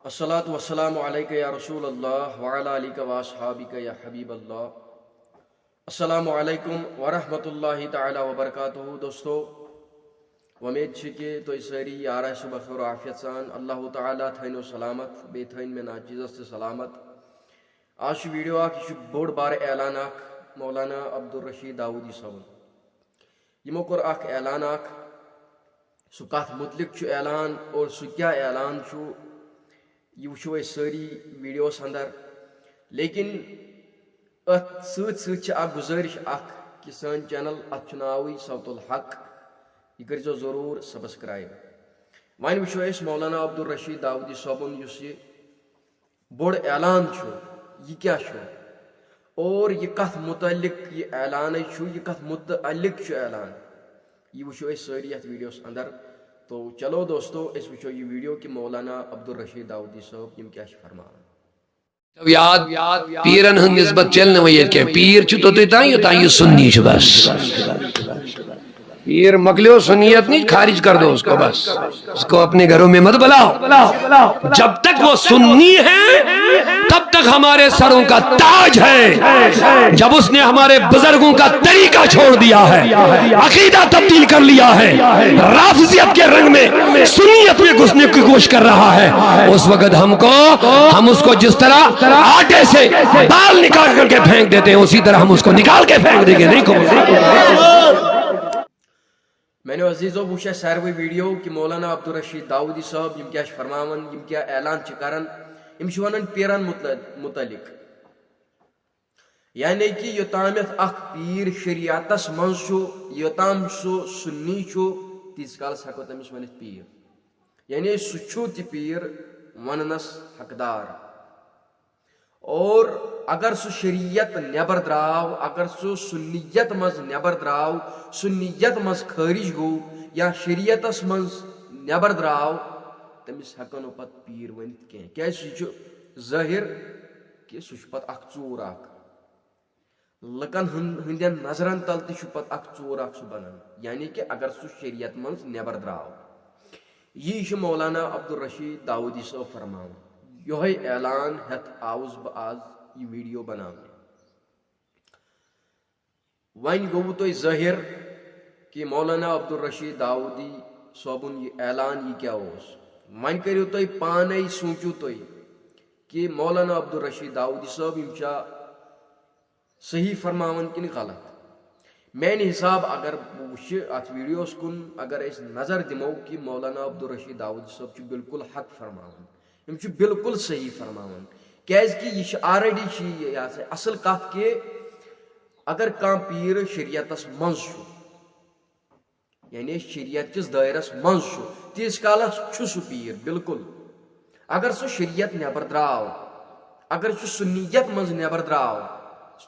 الصلاۃ والسلام علیک یا رسول اللہ وعلی آلک و اصحابک یا حبیب اللہ۔ السلام علیکم ورحمۃ اللہ تعالی وبرکاتہ۔ دوستو امید کہ تھی ساری یار بخیر و عافیت سان، اللہ تعالیٰ تھو سلامت بی تھین میں ناچیزس تہ سلامت۔ آج ویڈیو یہ بوڑ بار اعلان مولانا عبدالرشید داؤدی صاحب یمو کور اعلان سہ کت متعلق اعلان اور سہ کیا اعلان یہ وچو ساری ویڈیوس اندر، لیکن ات ست گزارش کہ سان چینل ات ناوی صوت الحق یہ کرزو ضرور سبسکرائب۔ وین وچو مولانا عبدالرشید داؤدی صاحبن یہ بوڑ اعلان یہ کیا اور یہ کت متعلق یہ اعلان یہ کت متعلق اعلان یہ وچو ساری ات ویڈیوس اندر۔ تو چلو دوستو اس وچو یہ ویڈیو کہ مولانا عبدالرشید داؤدی صاحب یم کیا فرمان۔ یاد پیرن ہند نسبت چلنے ویت کے پیر چھو تو یہ سنی چھ بس پیر مکلیو سنیت نہیں خارج کر دو اس کو، بس اس کو اپنے گھروں میں مت بلاؤ۔ جب تک وہ سنی ہے تب تک ہمارے سروں کا تاج ہے۔ جب اس نے ہمارے بزرگوں کا طریقہ چھوڑ دیا ہے، عقیدہ تبدیل کر لیا ہے، رافضیت کے رنگ میں سنیت میں گھسنے کی کوشش کر رہا ہے، اس وقت ہم اس کو جس طرح آٹے سے بال نکال کر کے پھینک دیتے ہیں اسی طرح ہم اس کو نکال کے پھینک دیں گے۔ نہیں میں نے عزیزو وچھا ساروی ویڈیو کہ مولانا عبدالرشید داؤدی صاحب یم کیا فرماون، یم کیا اعلان کرن، یم ونان پیرن متعلق، یعنی کہ یوتام اخ پیر شریعتس من یوتام سو سنی تیس کالس ہکو تمس ونت پیر، یعنی سہ تہ پیر وننس حقدار۔ اور اگر سہ شریعت نبر دراو، اگر سہ سنیت مز نبر دراو، سنیت مز خارج گو یا شریعتس مز نبر دراو، تمس ہکو نو پت پیر ونت کی سہ ظاہر کہ سہ پت اخ ژور اخ لکن ہندین نظرن تل تہ پت اخ ژور اخ سہ بنان، یعنی کہ اگر سہ شریعت مز نبر دراو۔ یہ مولانا عبدالرشید داؤدی صاحب فرمان، یہ اعلان ہتھ آوس بہ آز یہ ویڈیو بنانے۔ ون گو تو ظاہر کہ مولانا عبدالرشید داؤدی صاحبن یہ اعلان یہ کیا اس، ون کرو تھی پانے سوچو تھی کہ مولانا عبدالرشید داؤدی صاحب یم چا صحیح فرماون کن غلط۔ میانہ حساب اگر وچھ ات ویڈیوس کن اگر اس نظر دمو کہ مولانا عبدالرشید داؤدی صاحب بالکل حق فرماون، یم بالکل صحیح فرماون، کیاز کہ یہ آلریڈی اصل کت کہ اگر کان پیر شریعتس مز یعنی شریعت کس دائرس مز تیس کالس سہ پیر بالکل۔ اگر سہ شریعت نبر دراو، اگر سہ سنیت مز نبر دراو،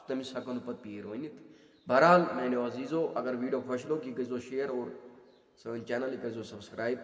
تمس ہکو نہ پت پیر ونت۔ بہرحال میانو عزیزو اگر ویڈیو خوش لوگ یہ کرزو شیئر اور سن چینل یہ کرزو سبسکرائب۔